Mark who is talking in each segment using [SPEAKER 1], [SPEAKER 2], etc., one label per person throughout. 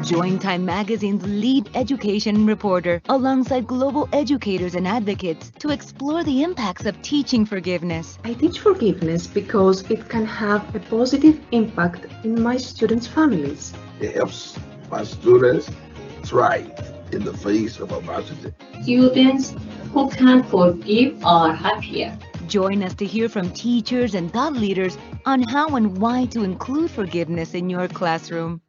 [SPEAKER 1] Join Time Magazine's lead education reporter alongside global educators and advocates to explore the impacts of teaching forgiveness.
[SPEAKER 2] I teach forgiveness because it can have a positive impact in my students' families.
[SPEAKER 3] It helps my students thrive in the face of adversity.
[SPEAKER 4] Students who can forgive are happier.
[SPEAKER 1] Join us to hear from teachers and thought leaders on how and why to include forgiveness in your classroom.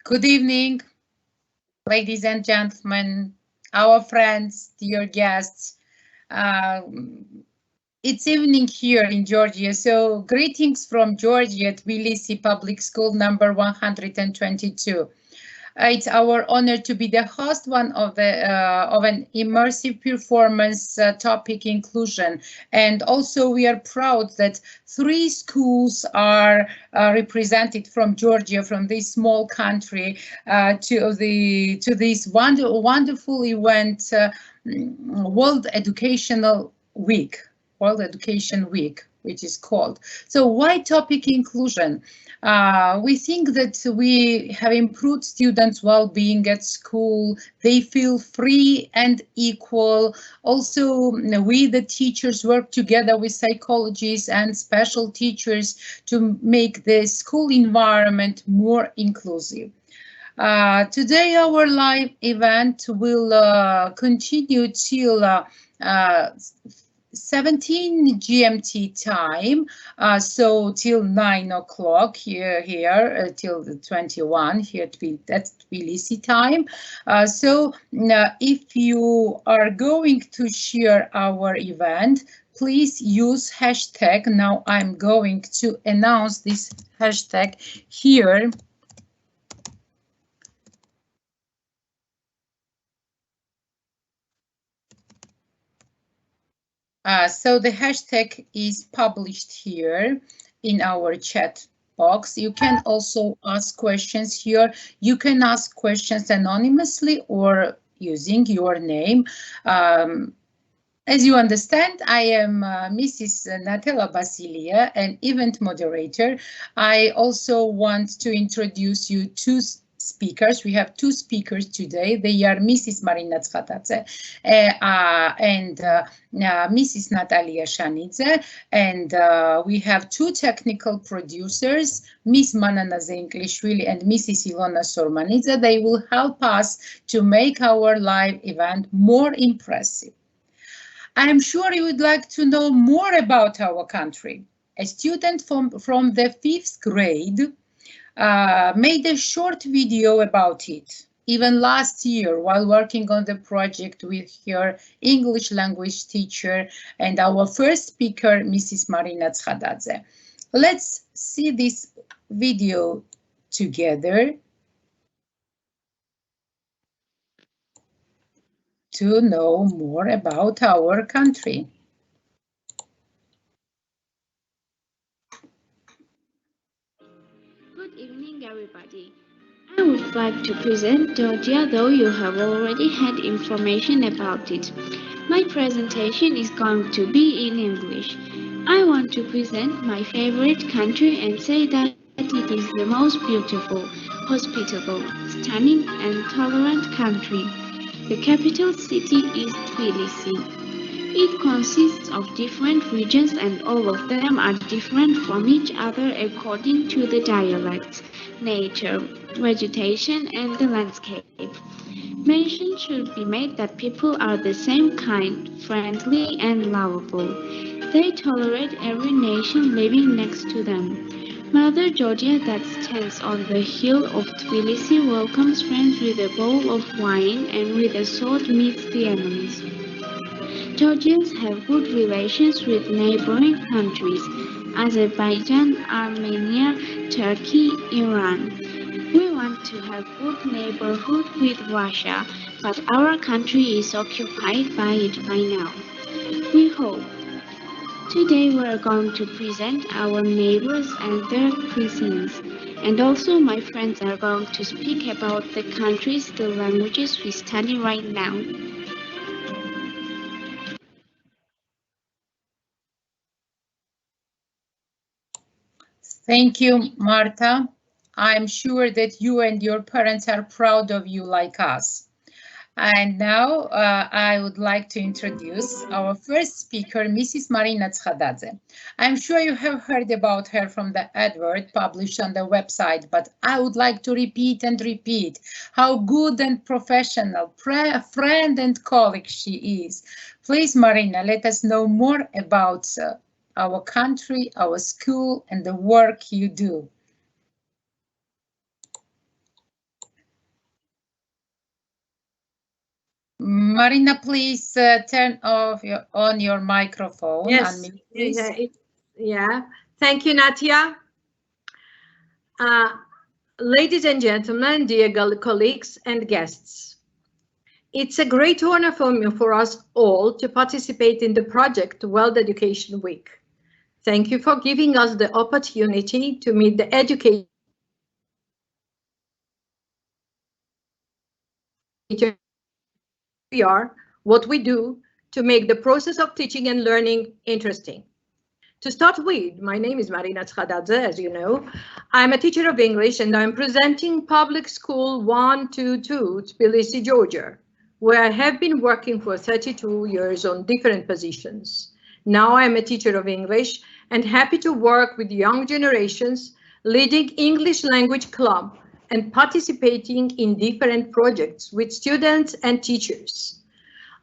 [SPEAKER 5] Good evening, ladies and gentlemen, our friends, dear guests. It's evening here in Georgia, so greetings from Georgia, Tbilisi Public School number 122. It's our honor to be the host of an immersive performance topic inclusion, and also we are proud that 3 schools are represented from Georgia, from this small country, to this wonderful event, World Education Week, which is called. So why topic inclusion? We think that we have improved students' well-being at school. They feel free and equal. Also, we, the teachers, work together with psychologists and special teachers to make the school environment more inclusive. Today, our live event will continue till 17 GMT time, so till 9 o'clock here till the 21 here, that's Tbilisi time. So if you are going to share our event, please use hashtag. Now I'm going to announce this hashtag here. So the hashtag is published here in our chat box. You can also ask questions here. You can ask questions anonymously or using your name. As you understand, I am Mrs. Natela Basilia, an event moderator. I also want to introduce you to speakers. We have two speakers today. They are Mrs. Marina Tkhatadze and Mrs. Natalia Shanidze. And we have two technical producers, Ms. Manana Zenklishvili and Mrs. Ilona Sormanidze. They will help us to make our live event more impressive. I'm sure you would like to know more about our country. A student from the 5th grade made a short video about it, even last year while working on the project with her English language teacher and our first speaker, Mrs. Marina Tkhatadze. Let's see this video together to know more about our country.
[SPEAKER 6] Good evening, everybody. I would like to present Georgia, though you have already had information about it. My presentation is going to be in English. I want to present my favorite country and say that it is the most beautiful, hospitable, stunning and tolerant country. The capital city is Tbilisi. It consists of different regions and all of them are different from each other according to the dialects, nature, vegetation and the landscape. Mention should be made that people are the same kind, friendly and lovable. They tolerate every nation living next to them. Mother Georgia that stands on the hill of Tbilisi welcomes friends with a bowl of wine and with a sword meets the enemies. Georgians have good relations with neighboring countries, Azerbaijan, Armenia, Turkey, Iran. We want to have good neighborhood with Russia, but our country is occupied by it by now. We hope. Today we are going to present our neighbors and their cuisines. And also my friends are going to speak about the countries, the languages we study right now.
[SPEAKER 5] Thank you, Marta. I'm sure that you and your parents are proud of you like us. And now I would like to introduce our first speaker, Mrs. Marina Tkhatadze. I'm sure you have heard about her from the advert published on the website, but I would like to repeat and repeat how good and professional friend and colleague she is. Please, Marina, let us know more about our country, our school, and the work you do. Marina, please turn off on your microphone.
[SPEAKER 7] Yes, yeah. Thank you, Natia. Ladies and gentlemen, dear colleagues and guests, it's a great honor for us all to participate in the project World Education Week. Thank you for giving us the opportunity to meet the educators we are, what we do to make the process of teaching and learning interesting. To start with, my name is Marina Tkhatadze, as you know. I'm a teacher of English and I'm presenting Public School 122, Tbilisi, Georgia, where I have been working for 32 years on different positions. Now I'm a teacher of English and happy to work with young generations, leading English language club and participating in different projects with students and teachers.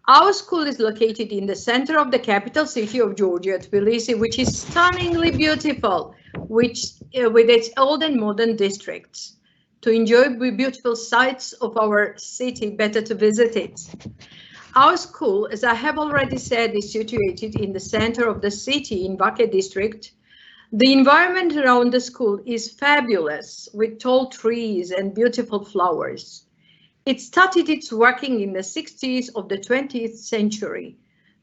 [SPEAKER 7] Our school is located in the center of the capital city of Georgia, Tbilisi, which is stunningly beautiful, with its old and modern districts. To enjoy the beautiful sights of our city, better to visit it. Our school, as I have already said, is situated in the center of the city in Vakhsh district. The environment around the school is fabulous, with tall trees and beautiful flowers. It started its working in the 60s of the 20th century.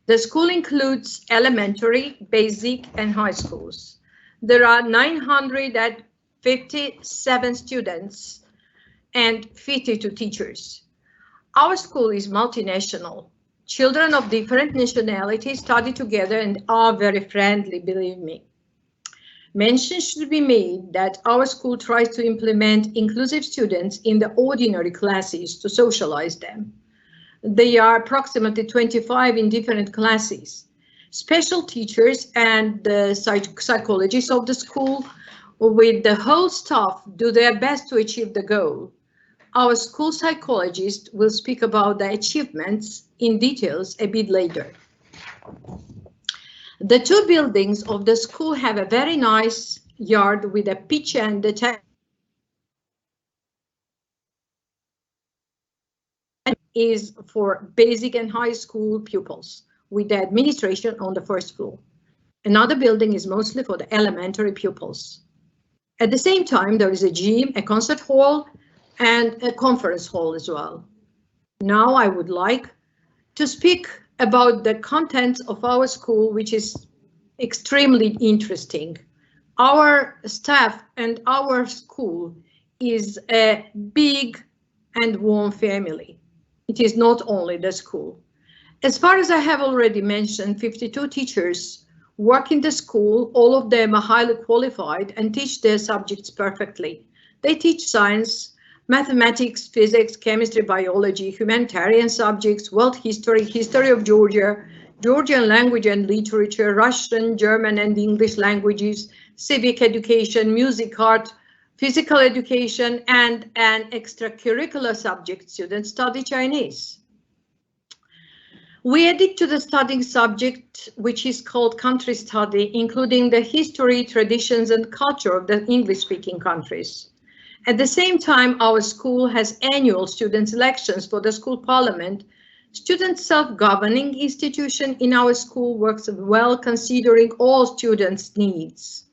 [SPEAKER 7] The school includes elementary, basic, and high schools. There are 957 students and 52 teachers. Our school is multinational. Children of different nationalities study together and are very friendly, believe me. Mention should be made that our school tries to implement inclusive students in the ordinary classes to socialize them. They are approximately 25 in different classes. Special teachers and the psychologists of the school with the whole staff do their best to achieve the goal. Our school psychologist will speak about the achievements in details a bit later. The two buildings of the school have a very nice yard with a pitch and the is for basic and high school pupils with the administration on the first floor. Another building is mostly for the elementary pupils. At the same time, there is a gym, a concert hall, and a conference hall as well. Now I would like to speak about the contents of our school, which is extremely interesting. Our staff and our school is a big and warm family. It is not only the school. As far as I have already mentioned, 52 teachers work in the school. All of them are highly qualified and teach their subjects perfectly. They teach science, mathematics, physics, chemistry, biology, humanitarian subjects, world history, history of Georgia, Georgian language and literature, Russian, German and English languages, civic education, music, art, physical education, and an extracurricular subject students study Chinese. We added to the studying subject, which is called country study, including the history, traditions, and culture of the English-speaking countries. At the same time, our school has annual student elections for the school parliament. Student self-governing institution in our school works well considering all students' needs.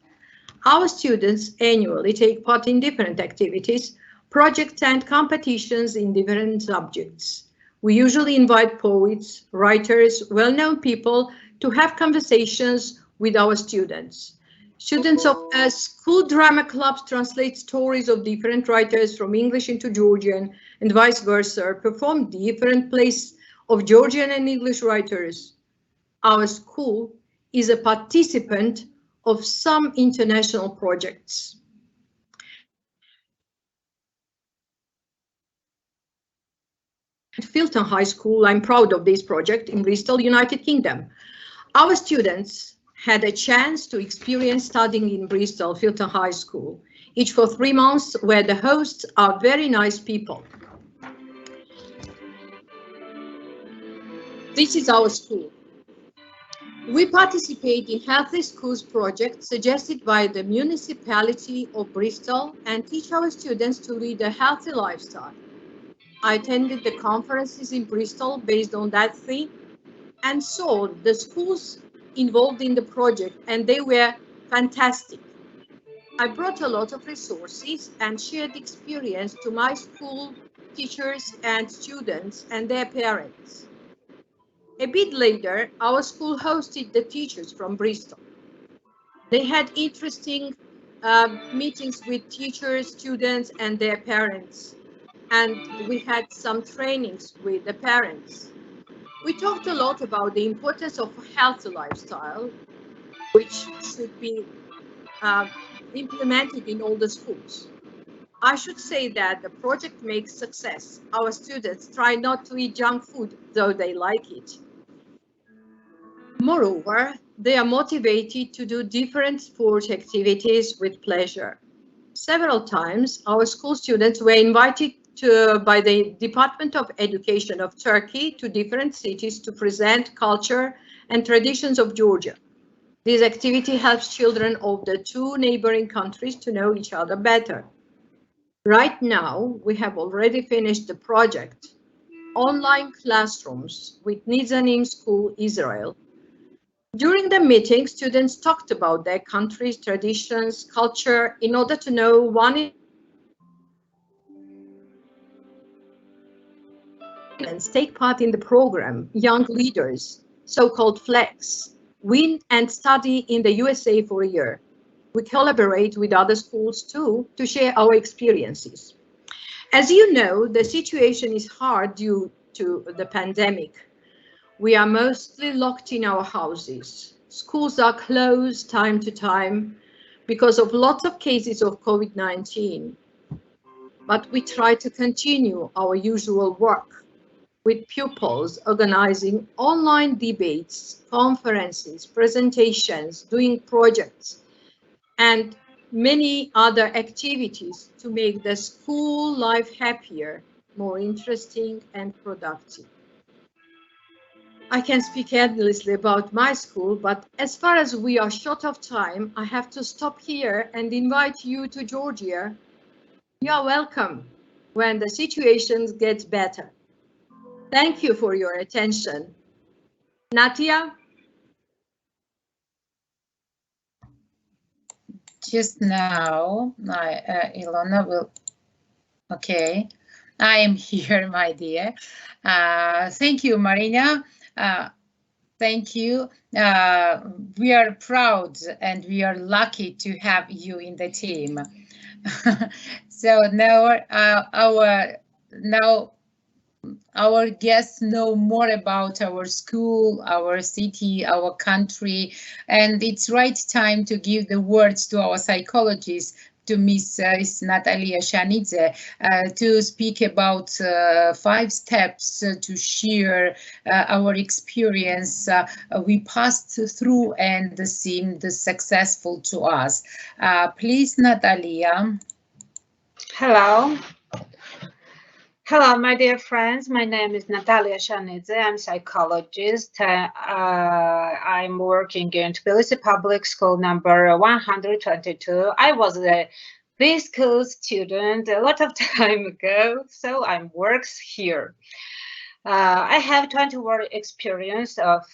[SPEAKER 7] Our students annually take part in different activities, projects and competitions in different subjects. We usually invite poets, writers, well-known people to have conversations with our students. Students of school drama clubs translate stories of different writers from English into Georgian and vice versa, perform different plays of Georgian and English writers. Our school is a participant of some international projects. Filton High School, I'm proud of this project in Bristol, United Kingdom. Our students had a chance to experience studying in Bristol, Filton High School, each for 3 months, where the hosts are very nice people. This is our school. We participate in Healthy Schools project suggested by the municipality of Bristol and teach our students to lead a healthy lifestyle. I attended the conferences in Bristol based on that theme and saw the schools involved in the project, and they were fantastic. I brought a lot of resources and shared experience to my school teachers and students and their parents. A bit later, our school hosted the teachers from Bristol. They had interesting meetings with teachers, students, and their parents. And we had some trainings with the parents. We talked a lot about the importance of a healthy lifestyle, which should be implemented in all the schools. I should say that the project makes success. Our students try not to eat junk food, though they like it. Moreover, they are motivated to do different sport activities with pleasure. Several times, our school students were invited by the Department of Education of Turkey to different cities to present culture and traditions of Georgia. This activity helps children of the two neighboring countries to know each other better. Right now, we have already finished the project, Online Classrooms with Nizanim School, Israel. During the meeting, students talked about their country's traditions, culture, in order to know one take part in the program, Young Leaders, so-called FLEX, win and study in the USA for a year. We collaborate with other schools too to share our experiences. As you know, the situation is hard due to the pandemic. We are mostly locked in our houses. Schools are closed time to time. because of lots of cases of COVID-19. But we try to continue our usual work with pupils, organizing online debates, conferences, presentations, doing projects, and many other activities to make the school life happier, more interesting and productive. I can speak endlessly about my school, but as far as we are short of time, I have to stop here and invite you to Georgia. You are welcome when the situation gets better. Thank you for your attention. Natia?
[SPEAKER 5] Just now, Ilona will, okay. I am here, my dear. Thank you, Marina. Thank you. We are proud and we are lucky to have you in the team. So now our guests know more about our school, our city, our country, and it's right time to give the words to our psychologist, to Miss Natalia Shanidze, to speak about 5 steps to share our experience we passed through and seemed successful to us. Please, Natalia.
[SPEAKER 8] Hello. Hello, my dear friends. My name is Natalia Shanidze. I'm a psychologist. I'm working in Tbilisi Public School number 122. I was this school student a lot of time ago, so I works here. I have 20-year experience of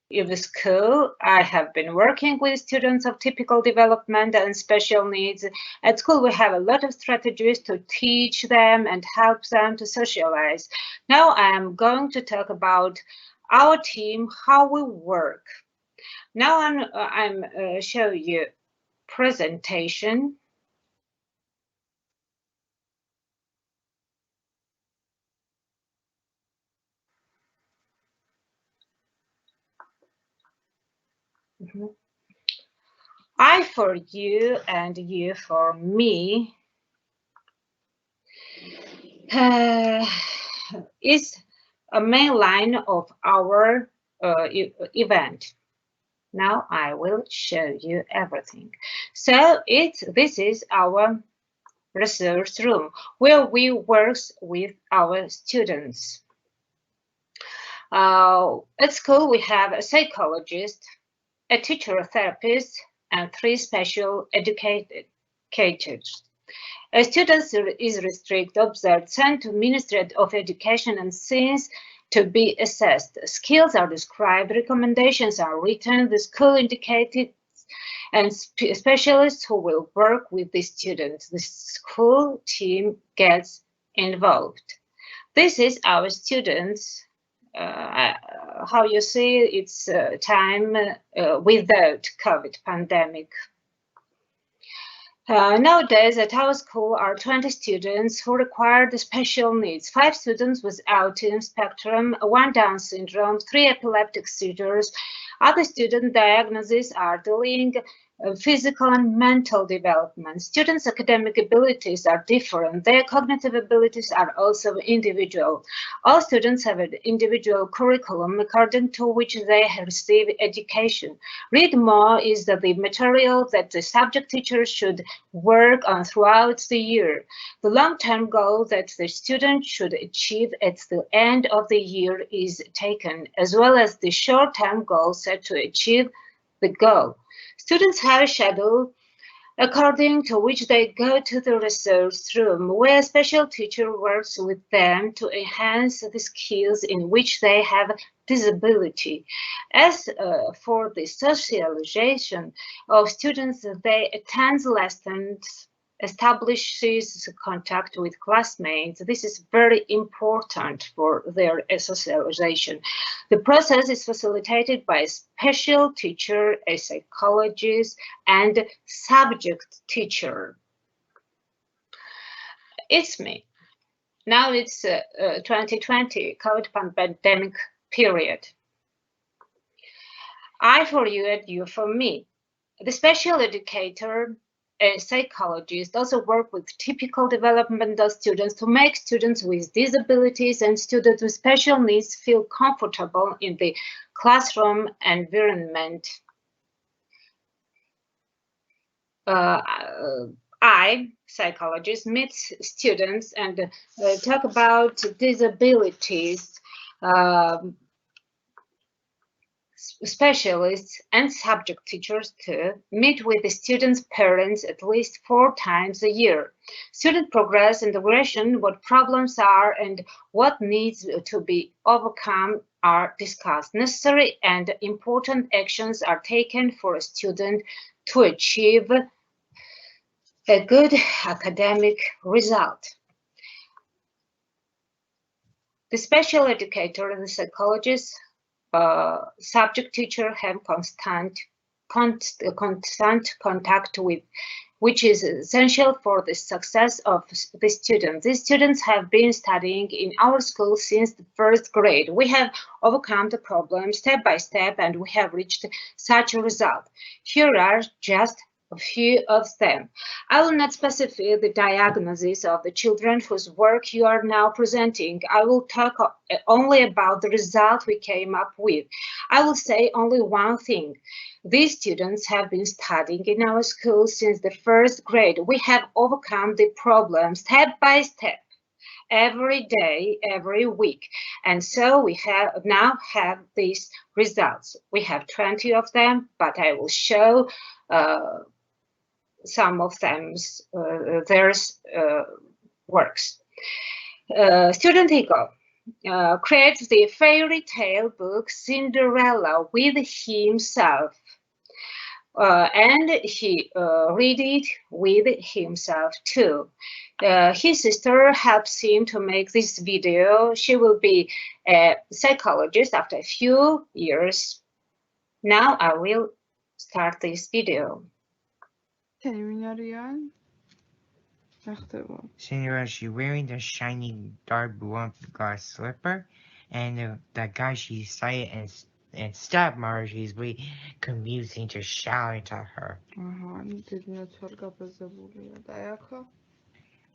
[SPEAKER 8] in the school. I have been working with students of typical development and special needs. At school, we have a lot of strategies to teach them and help them to socialize. Now I am going to talk about our team, how we work. Now I'm show you presentation. I for you and you for me is a main line of our event. Now I will show you everything. So this is our research room where we work with our students. At school we have a psychologist, a teacher therapist, and 3 special educators. A student is restricted, observed, sent to Ministry of Education and Science to be assessed. Skills are described, recommendations are written, the school indicated, and specialists who will work with the students. The school team gets involved. This is our students. How you see it's time without COVID pandemic. Nowadays at our school are 20 students who require the special needs, 5 students with autism spectrum, 1 Down syndrome, 3 epileptic seizures. Other student diagnoses are dealing physical and mental development. Students' academic abilities are different. Their cognitive abilities are also individual. All students have an individual curriculum according to which they receive education. Read more is the material that the subject teacher should work on throughout the year. The long-term goal that the student should achieve at the end of the year is taken, as well as the short-term goal set to achieve the goal. Students have a schedule according to which they go to the resource room, where a special teacher works with them to enhance the skills in which they have disability. As for the socialization of students, they attend lessons, establishes contact with classmates. This is very important for their socialization. The process is facilitated by a special teacher, a psychologist, and subject teacher. It's me. Now it's 2020 COVID pandemic period. I for you and you for me. The special educator, a psychologist, also work with typical developmental students to make students with disabilities and students with special needs feel comfortable in the classroom environment. I, psychologist, meet students and talk about disabilities. Specialists and subject teachers to meet with the students' parents at least 4 times a year. Student progress and progression, what problems are and what needs to be overcome are discussed. Necessary and important actions are taken for a student to achieve a good academic result. The special educator and the psychologist subject teacher have constant contact with, which is essential for the success of the students. These students have been studying in our school since the 1st grade. We have overcome the problem step by step and we have reached such a result. Here are just a few of them. I will not specify the diagnosis of the children whose work you are now presenting. I will talk only about the result we came up with. I will say only one thing. These students have been studying in our school since the 1st grade. We have overcome the problem step by step, every day, every week. And so we now have these results. We have 20 of them, but I will show some of them, their works. Student ego creates the fairy tale book Cinderella with himself. And he read it with himself too. His sister helps him to make this video. She will be a psychologist after a few years. Now I will start this video.
[SPEAKER 9] Cinderella, she wearing the shiny dark blue glass slipper, and the guy she sighted and stepmother, she's really confusing to shout at her.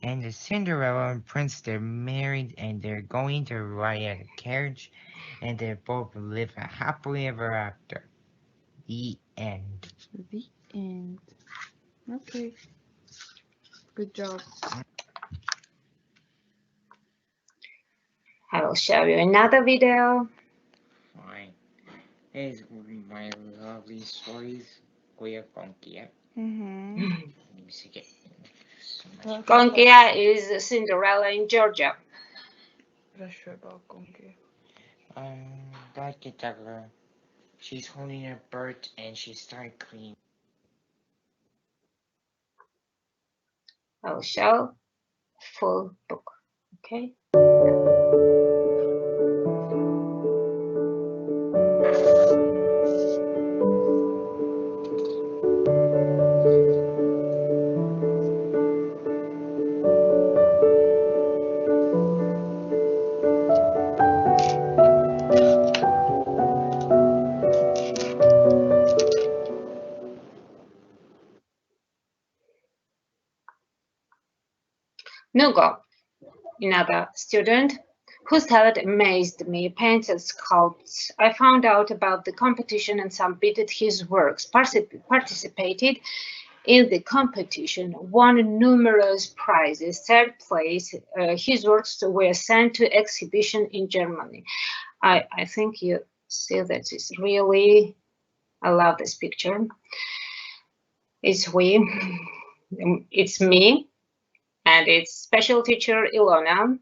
[SPEAKER 9] And the Cinderella and Prince, they're married and they're going to ride in a carriage, and they both live happily ever after. The end.
[SPEAKER 10] The end. Okay. Good job.
[SPEAKER 8] I will show you another video.
[SPEAKER 9] Fine. Here's my lovely stories. Konkia.
[SPEAKER 8] Konkia is Cinderella in Georgia.
[SPEAKER 9] Back at her. She's holding a bird and she started cleaning.
[SPEAKER 8] I will show full book. Okay. Nugo, another student whose talent amazed me, painted sculpts. I found out about the competition and submitted his works, participated in the competition, won numerous prizes, 3rd place. His works were sent to exhibition in Germany. I think you see that it's really, I love this picture. It's me. And it's special teacher Ilona.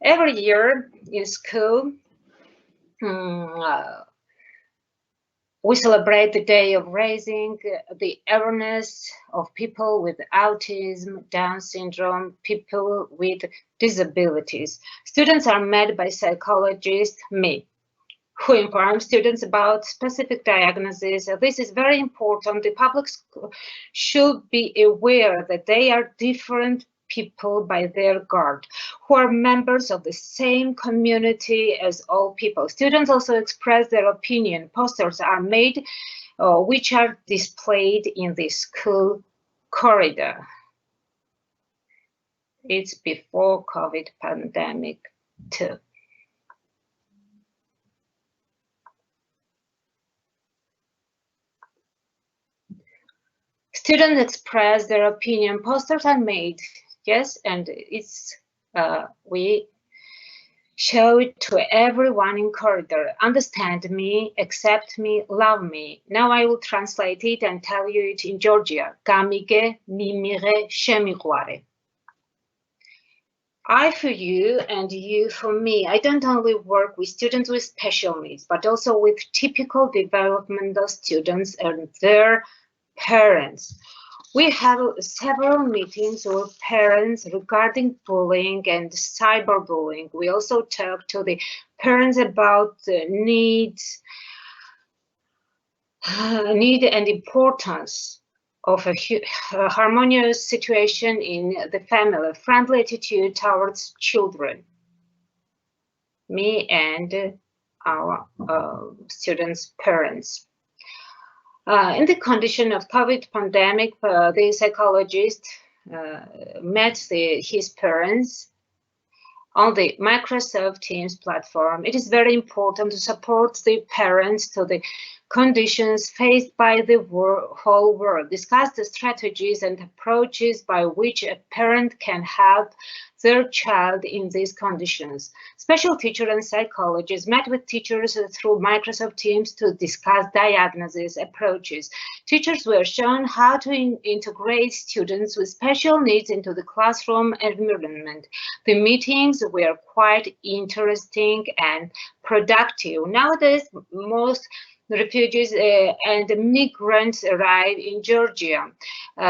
[SPEAKER 8] Every year in school, we celebrate the day of raising the awareness of people with autism, Down syndrome, people with disabilities. Students are met by psychologist, me, who informs students about specific diagnoses. This is very important. The public school should be aware that they are different people by their guard, who are members of the same community as all people. Students also express their opinion. Posters are made, which are displayed in the school corridor. It's before COVID pandemic too. Students express their opinion. Posters are made, yes, and it's we show it to everyone in corridor. Understand me, accept me, love me. Now I will translate it and tell you it in Georgia. Gamige mimire shemikware. I for you and you for me. I don't only work with students with special needs, but also with typical developmental students and their parents. We have several meetings with parents regarding bullying and cyberbullying. We also talk to the parents about the need and importance of a harmonious situation in the family, friendly attitude towards children. Me and our students' parents. In the condition of COVID pandemic, the psychologist met his parents on the Microsoft Teams platform. It is very important to support the parents to the conditions faced by the whole world. Discuss the strategies and approaches by which a parent can help their child in these conditions. Special teachers and psychologists met with teachers through Microsoft Teams to discuss diagnosis approaches. Teachers were shown how to integrate students with special needs into the classroom environment. The meetings were quite interesting and productive. Nowadays, most refugees and migrants arrive in Georgia.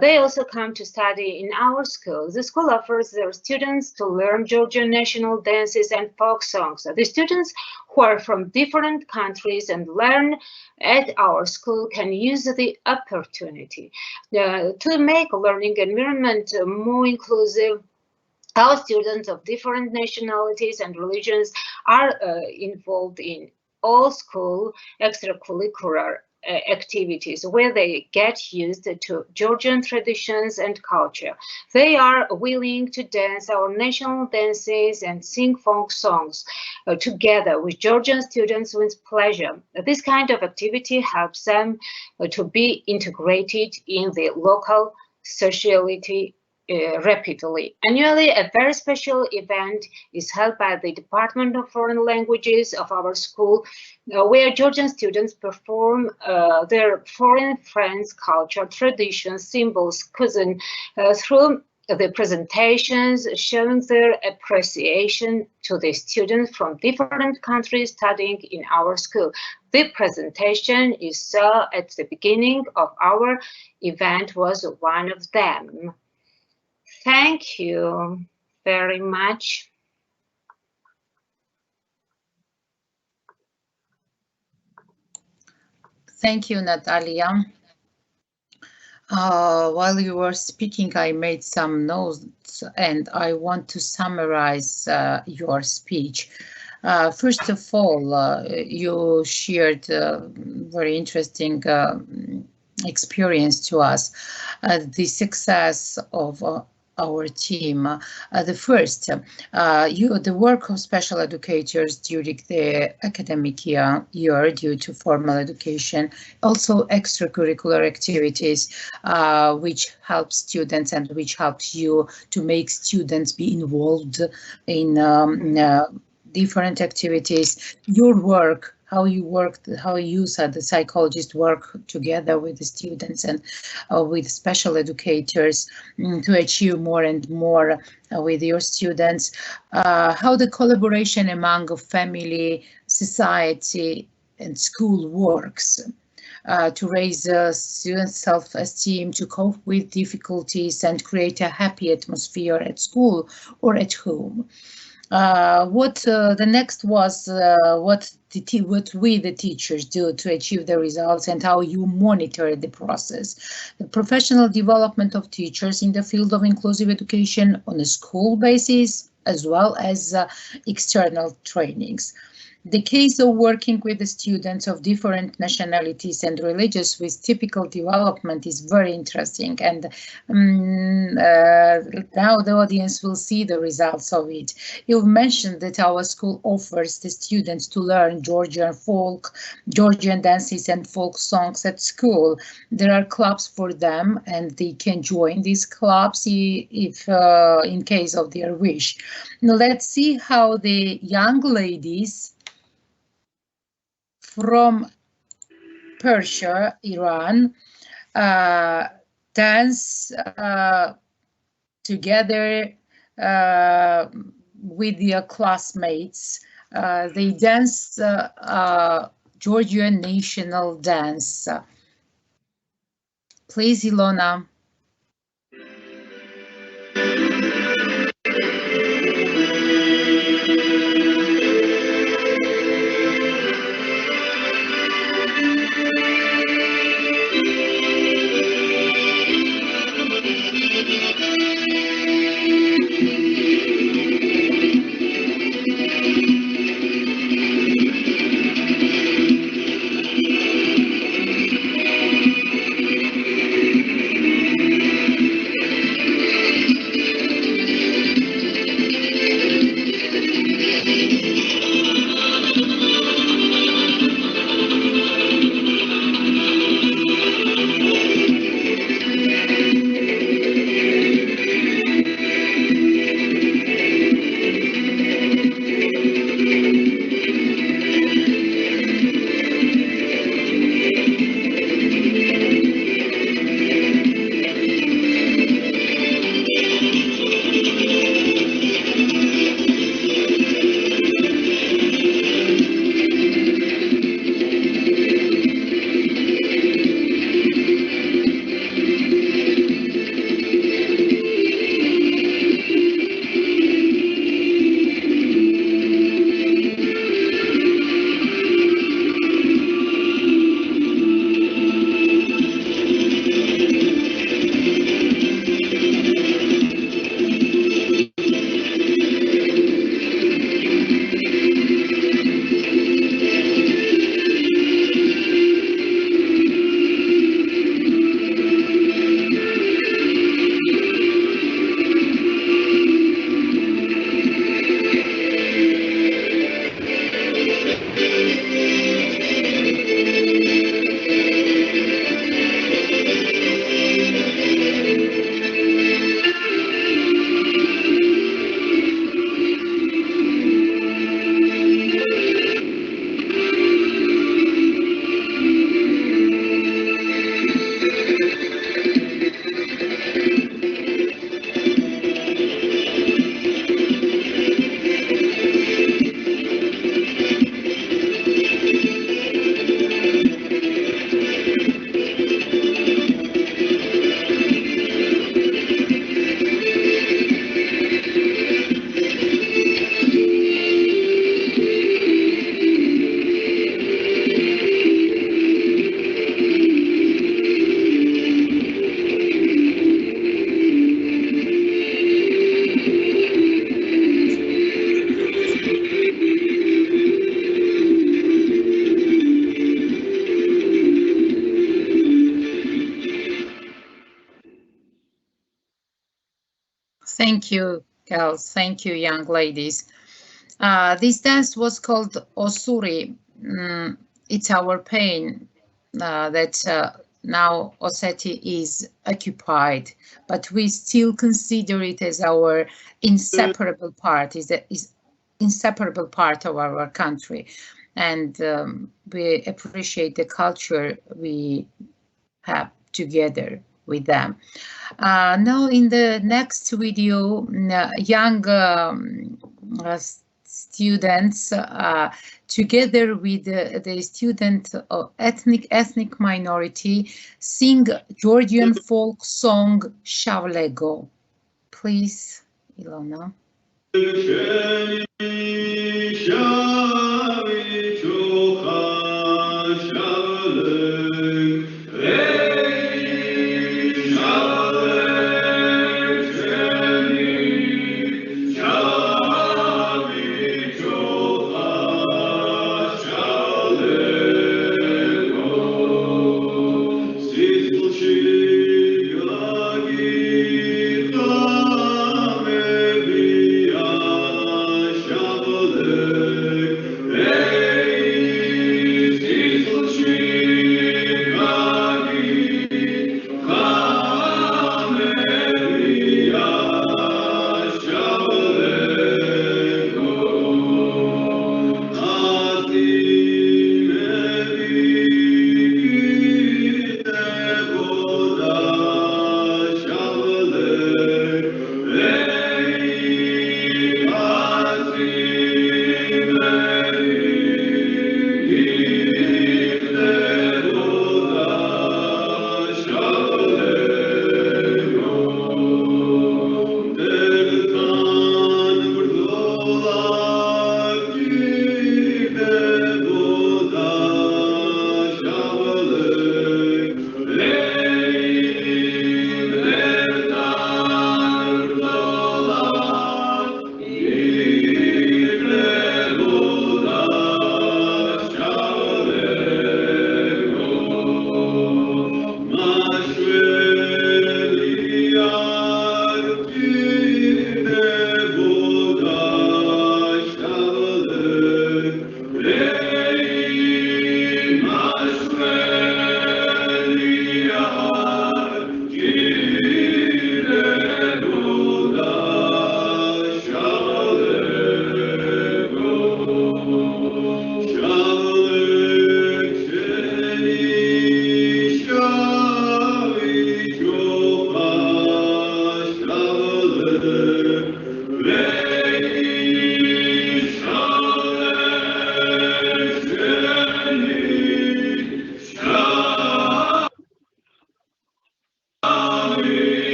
[SPEAKER 8] They also come to study in our school. The school offers their students to learn Georgian national dances and folk songs. The students who are from different countries and learn at our school can use the opportunity to make a learning environment more inclusive. Our students of different nationalities and religions are involved in all school extracurricular activities where they get used to Georgian traditions and culture. They are willing to dance our national dances and sing folk songs together with Georgian students with pleasure. This kind of activity helps them to be integrated in the local sociality rapidly. Annually, a very special event is held by the Department of Foreign Languages of our school, where Georgian students perform their foreign friends' culture, traditions, symbols, cuisine through the presentations, showing their appreciation to the students from different countries studying in our school. The presentation you saw at the beginning of our event was one of them. Thank you very much.
[SPEAKER 5] Thank you, Natalia. While you were speaking, I made some notes and I want to summarize your speech. First of all, you shared very interesting experience to us, the success of our team. The work of special educators during the academic year due to formal education, also extracurricular activities, which help students and which helps you to make students be involved in different activities. Your work, how you said the psychologists work together with the students and with special educators to achieve more and more with your students. How the collaboration among family, society, and school works to raise students' self-esteem, to cope with difficulties, and create a happy atmosphere at school or at home. The next was what we the teachers do to achieve the results and how you monitor the process. The professional development of teachers in the field of inclusive education on a school basis, as well as external trainings. The case of working with the students of different nationalities and religions with typical development is very interesting, and now the audience will see the results of it. You've mentioned that our school offers the students to learn Georgian folk, Georgian dances and folk songs at school. There are clubs for them and they can join these clubs if in case of their wish. Now let's see how the young ladies from Persia, Iran, dance together with their classmates. They dance Georgian national dance. Please, Ilona. Thank you, girls. Thank you, young ladies. This dance was called Osuri. It's our pain that now Osseti is occupied, but we still consider it as our inseparable part. Is inseparable part of our country, and we appreciate the culture we have together with them. Now in the next video, young students together with the student of ethnic minority sing Georgian folk song Shavlego. Please, Ilona.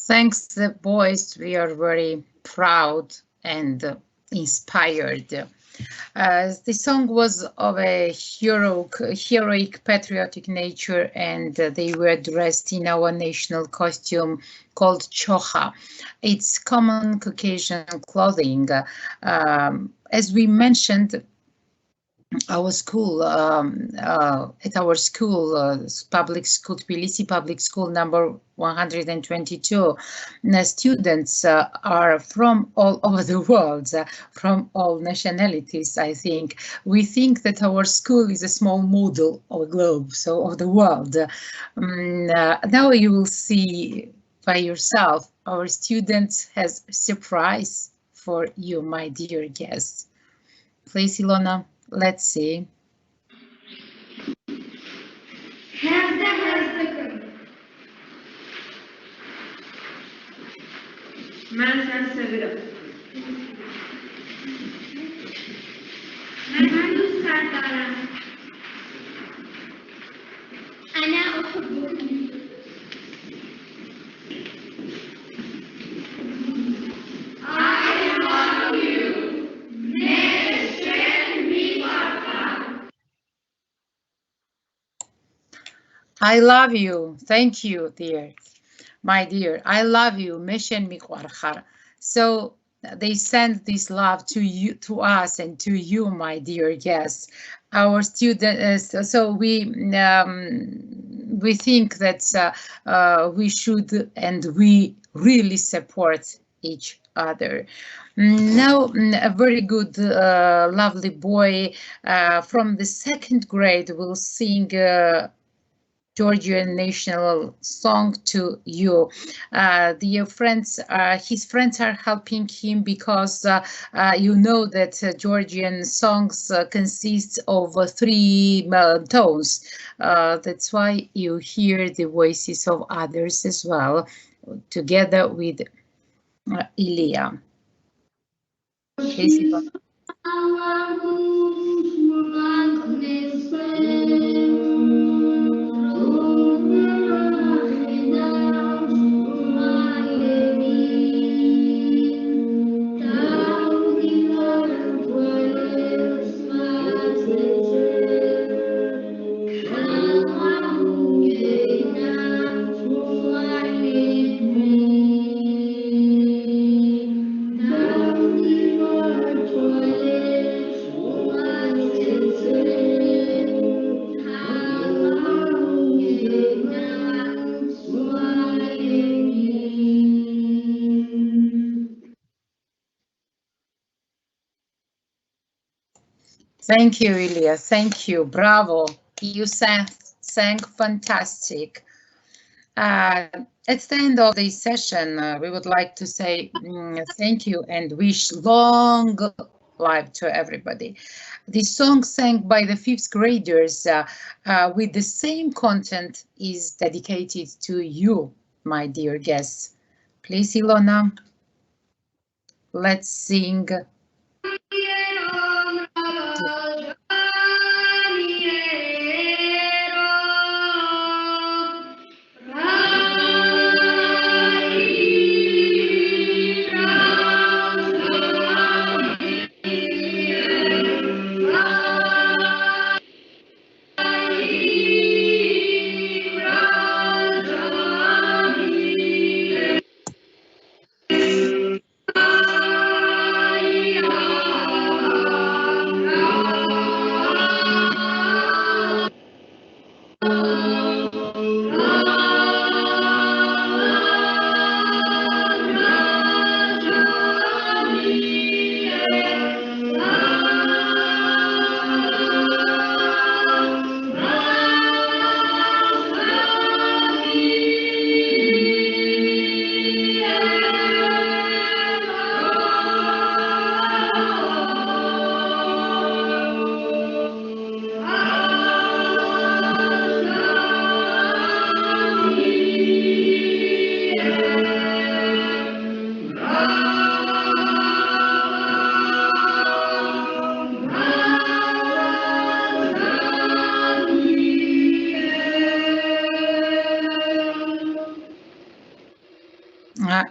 [SPEAKER 5] Thanks, the boys. We are very proud and inspired. The song was of a heroic, patriotic nature, and they were dressed in our national costume called choha. It's common Caucasian clothing. As we mentioned, our school, at our school, public school, Tbilisi public school number 122, students are from all over the world, from all nationalities. I think we think that our school is a small model of a globe, so of the world. Now you will see by yourself, our students has a surprise for you, my dear guests. Please, Ilona. Let's see. I love you. Thank you, dear. My dear, I love you. Mission Mikwarkhar. So they send this love to you, to us, and to you, my dear guests. Our students. So we think that we should and we really support each other. Now, a very good, lovely boy from the second grade will sing Georgian national song to you. Dear friends, his friends are helping him because you know that Georgian songs consist of 3 tones. That's why you hear the voices of others as well. together with Ilya. Please, Ilona. Thank you, Ilya. Thank you. Bravo. You sang fantastic. At the end of the session, we would like to say thank you and wish long life to everybody. The song sang by the fifth graders with the same content is dedicated to you, my dear guests. Please, Ilona, let's sing.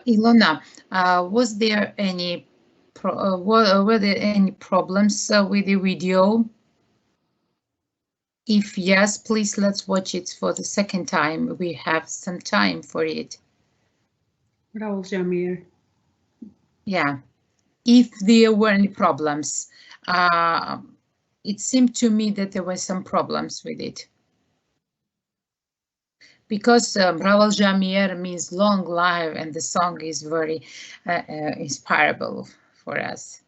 [SPEAKER 5] Ilona, was there any were there any problems with the video? If yes, please let's watch it for the second time. We have some time for it.
[SPEAKER 11] Raul Jamir.
[SPEAKER 5] Yeah, if there were any problems, it seemed to me that there were some problems with it. Because Raval Jamir means long life and the song is very inspirable for us.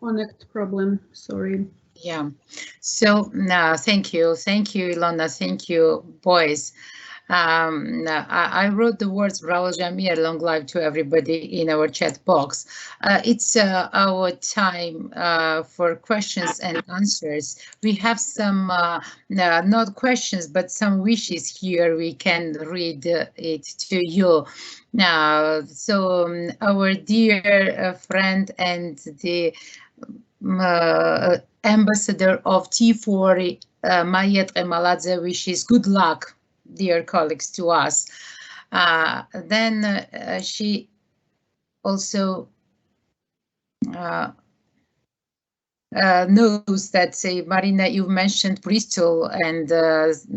[SPEAKER 11] Connect problem, sorry.
[SPEAKER 5] Yeah. So thank you, Ilona, thank you, boys. I wrote the words Raul Jamir, long life to everybody in our chat box. It's our time for questions and answers. We have some, not questions, but some wishes here. We can read it to you. Now, so our dear friend and the ambassador of T4, Mayet Emaladze, wishes good luck, dear colleagues, to us. Then she also knows that, Marina, you mentioned Bristol, and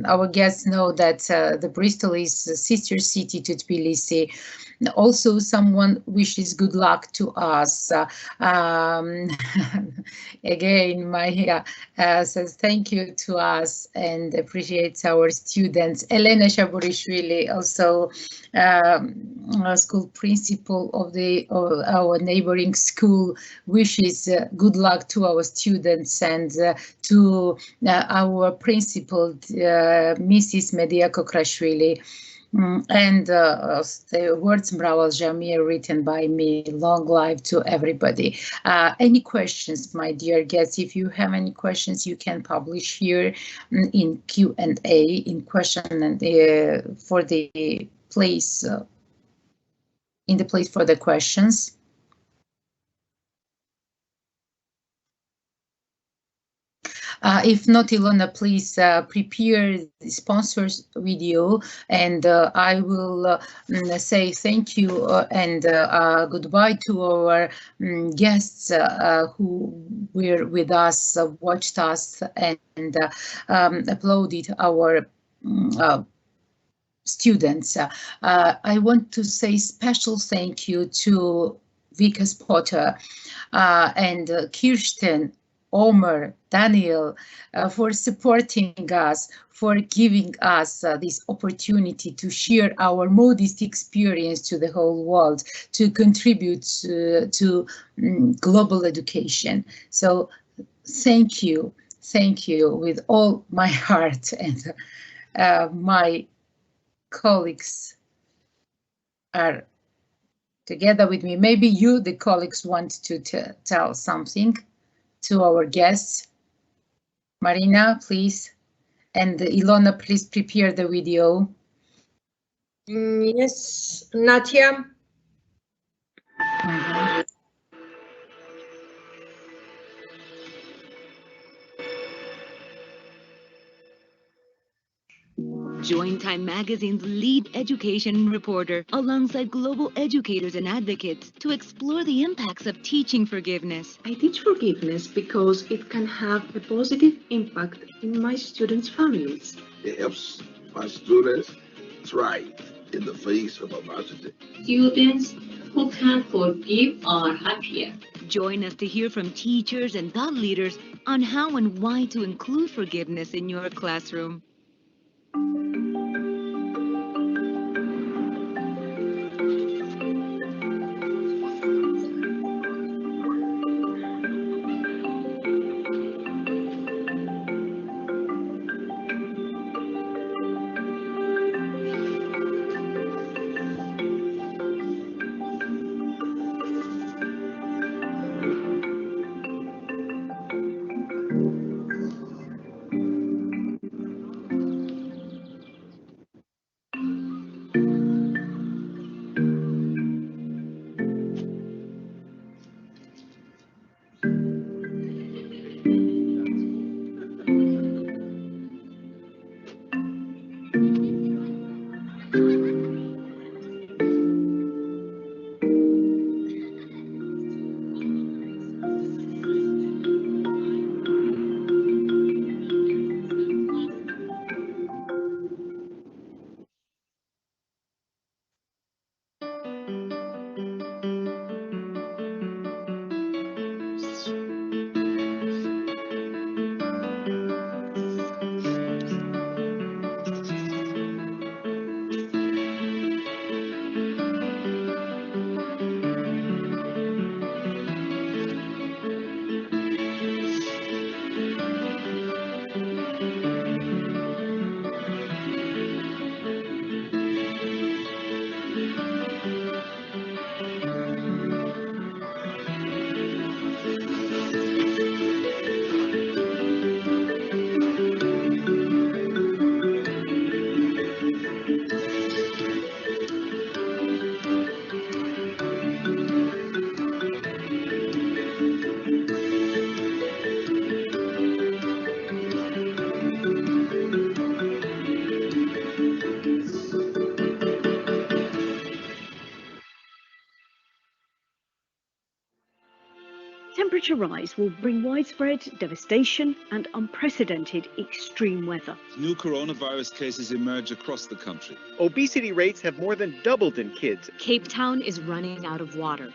[SPEAKER 5] our guests know that the Bristol is a sister city to Tbilisi. Also, someone wishes good luck to us. Again, Maya says thank you to us and appreciates our students. Elena Shaburishvili, also school principal of our neighboring school, wishes good luck to our students and to our principal, Mrs. Media Kokrashvili. And the words Mrawal Jamir written by me, long life to everybody. Any questions, my dear guests? If you have any questions, you can publish here in Q&A, in question and for the place, in the place for the questions. If not, Ilona, please prepare the sponsors video, and I will say thank you and goodbye to our guests who were with us, watched us, and uploaded our students. I want to say special thank you to Vikas Potter and Kirsten, Omer, Daniel, for supporting us, for giving us this opportunity to share our modest experience to the whole world, to contribute to global education. So thank you with all my heart, and my colleagues are together with me. Maybe you, the colleagues, want to tell something to our guests. Marina, please. And Ilona, please prepare the video.
[SPEAKER 7] Yes, Natia.
[SPEAKER 1] Join Time Magazine's lead education reporter alongside global educators and advocates to explore the impacts of teaching forgiveness.
[SPEAKER 2] I teach forgiveness because it can have a positive impact in my students' families.
[SPEAKER 3] It helps my students thrive in the face of adversity.
[SPEAKER 4] Students who can forgive are happier.
[SPEAKER 1] Join us to hear from teachers and thought leaders on how and why to include forgiveness in your classroom.
[SPEAKER 12] temperature rise will bring widespread devastation and unprecedented extreme weather.
[SPEAKER 13] New coronavirus cases emerge across the country.
[SPEAKER 14] Obesity rates have more than doubled in kids.
[SPEAKER 15] Cape Town is running out of water.